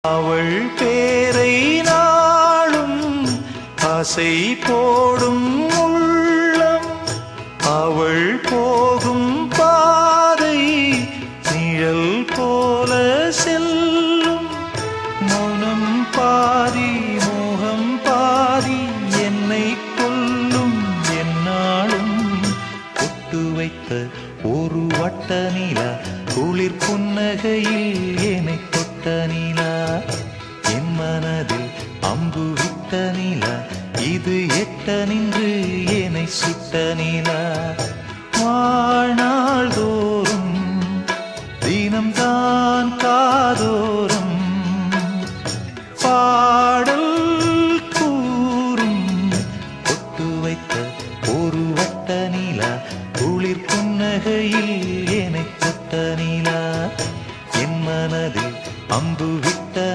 அவள் பேரை நாளும் ஆசை போடும் உள்ளம், அவள் போகும் பாதை நிழல் போல செல்லும். மௌனம் பாதி மோகம் பாதி என்னை கொல்லும். என்னாலும் ஒட்டு வைத்த ஒரு வட்ட நிலா, குளிர் புன்னகையில் என்னை தொட்ட நிலா, என் மனதில் அம்பு விட்ட நிலா, இது எட்ட நின்று என்னை சுட்ட நிலா. வாழ